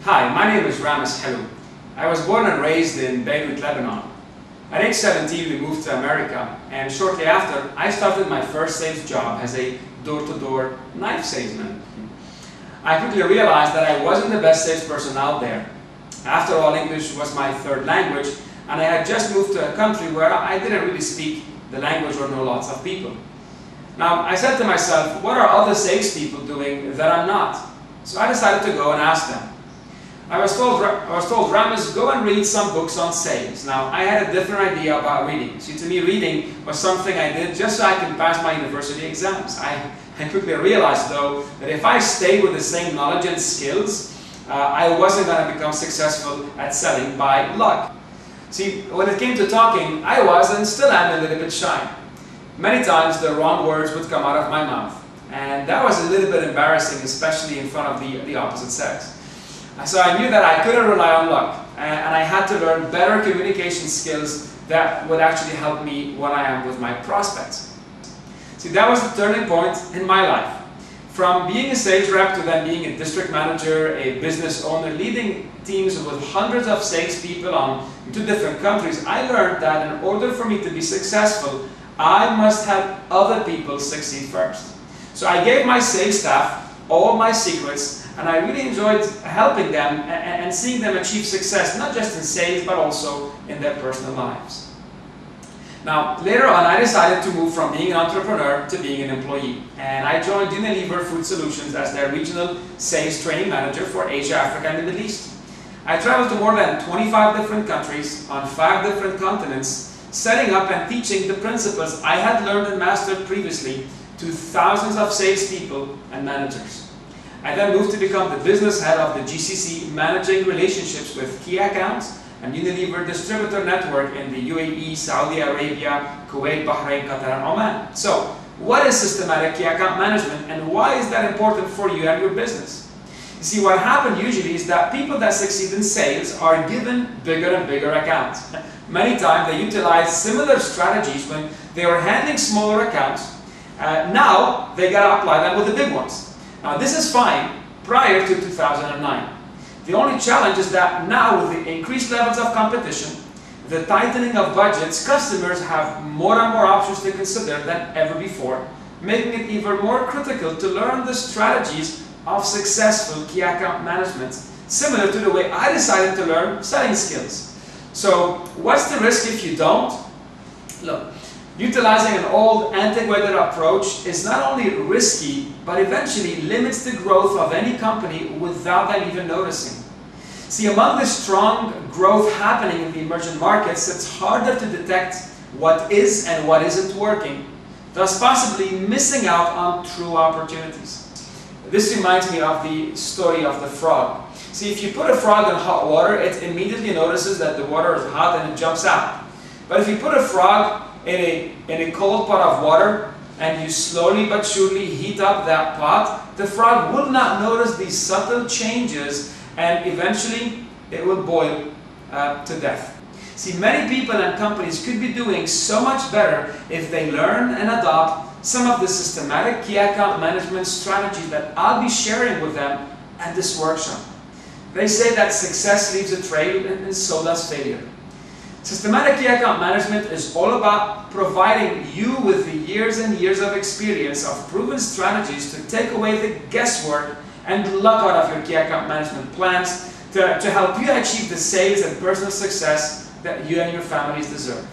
Hi, my name is Ramez Helou. I was born and raised in Beirut, Lebanon. At age 17, we moved to America, and shortly after, I started my first sales job as a door-to-door knife salesman. I quickly realized that I wasn't the best salesperson out there. After all, English was my third language, and I had just moved to a country where I didn't really speak the language or know lots of people. Now, I said to myself, what are other salespeople doing that I'm not? So I decided to go and ask them. I was told, Ramez, go and read some books on sales. Now, I had a different idea about reading. See, to me, reading was something I did just so I could pass my university exams. I quickly realized, though, that if I stayed with the same knowledge and skills, I wasn't going to become successful at selling by luck. See, when it came to talking, I was and still am a little bit shy. Many times the wrong words would come out of my mouth, and that was a little bit embarrassing, especially in front of the opposite sex. So I knew that I couldn't rely on luck, and I had to learn better communication skills that would actually help me when I am with my prospects. See, that was the turning point in my life. From being a sales rep to then being a district manager, a business owner, leading teams with hundreds of salespeople in 2 different countries, I learned that in order for me to be successful, I must help other people succeed first. So I gave my sales staff all my secrets, and I really enjoyed helping them and seeing them achieve success, not just in sales, but also in their personal lives. Now, later on, I decided to move from being an entrepreneur to being an employee, and I joined Unilever Food Solutions as their regional sales training manager for Asia, Africa, and the Middle East. I traveled to more than 25 different countries on 5 different continents, setting up and teaching the principles I had learned and mastered previously to thousands of salespeople and managers. I then moved to become the business head of the GCC, managing relationships with key accounts and Unilever distributor network in the UAE, Saudi Arabia, Kuwait, Bahrain, Qatar, and Oman. So, what is systematic key account management, and why is that important for you and your business? You see, what happens usually is that people that succeed in sales are given bigger and bigger accounts. Many times they utilize similar strategies when they were handling smaller accounts. Now they got to apply them with the big ones. Now this is fine prior to 2009. The only challenge is that now with the increased levels of competition, the tightening of budgets, customers have more and more options to consider than ever before, making it even more critical to learn the strategies of successful key account management, similar to the way I decided to learn selling skills. So what's the risk if you don't? Look, utilizing an old, antiquated approach is not only risky, but eventually limits the growth of any company without them even noticing. See, among the strong growth happening in the emerging markets, it's harder to detect what is and what isn't working, thus possibly missing out on true opportunities. This reminds me of the story of the frog. See, if you put a frog in hot water, it immediately notices that the water is hot and it jumps out. But if you put a frog in a cold pot of water, and you slowly but surely heat up that pot, the frog will not notice these subtle changes, and eventually it will boil to death. See, many people and companies could be doing so much better if they learn and adopt some of the systematic key account management strategies that I'll be sharing with them at this workshop. They say that success leaves a trail, and so does failure. Systematic key account management is all about providing you with the years and years of experience of proven strategies to take away the guesswork and luck out of your key account management plans to help you achieve the sales and personal success that you and your families deserve.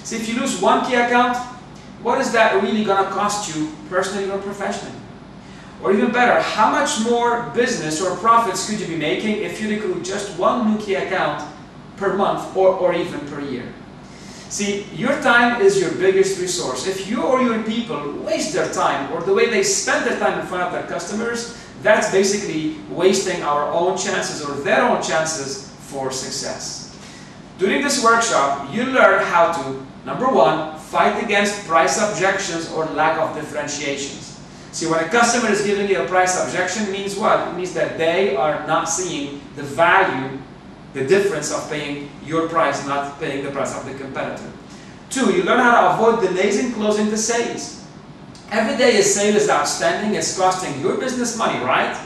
See, if you lose one key account, what is that really going to cost you personally or professionally? Or even better, how much more business or profits could you be making if you recruit just one new key account per month or even per year? See, your time is your biggest resource. If you or your people waste their time, or the way they spend their time in front of their customers, that's basically wasting our own chances or their own chances for success. During this workshop, you learn how to, number 1, fight against price objections or lack of differentiations. See, when a customer is giving you a price objection, it means what? It means that they are not seeing the value, the difference of paying your price, not paying the price of the competitor. 2, you learn how to avoid delays in closing the sales. Every day a sale is outstanding, it's costing your business money, right?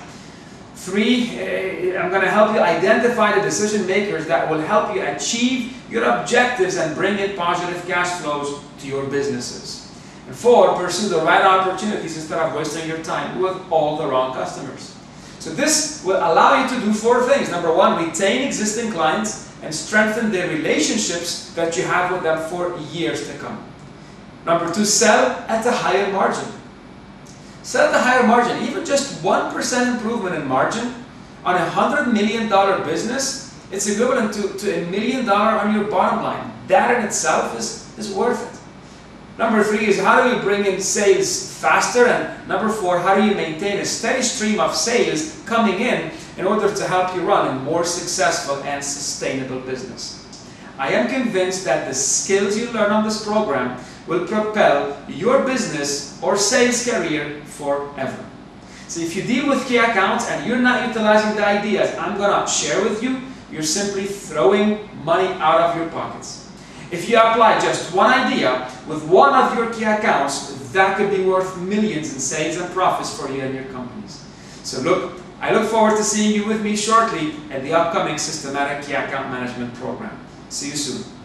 3, I'm going to help you identify the decision makers that will help you achieve your objectives and bring in positive cash flows to your businesses. And 4, pursue the right opportunities instead of wasting your time with all the wrong customers. So this will allow you to do 4 things. Number 1, retain existing clients and strengthen the relationships that you have with them for years to come. Number 2, sell at a higher margin. Sell at a higher margin. Even just 1% improvement in margin on a $100 million business, it's equivalent to $1 million on your bottom line. That in itself is worth it. Number 3 is how do you bring in sales faster? And number 4, how do you maintain a steady stream of sales coming in order to help you run a more successful and sustainable business? I am convinced that the skills you learn on this program will propel your business or sales career forever. So if you deal with key accounts and you're not utilizing the ideas I'm going to share with you, you're simply throwing money out of your pockets. If you apply just one idea with one of your key accounts, that could be worth millions in sales and profits for you and your companies. So I look forward to seeing you with me shortly at the upcoming Systematic Key Account Management program. See you soon.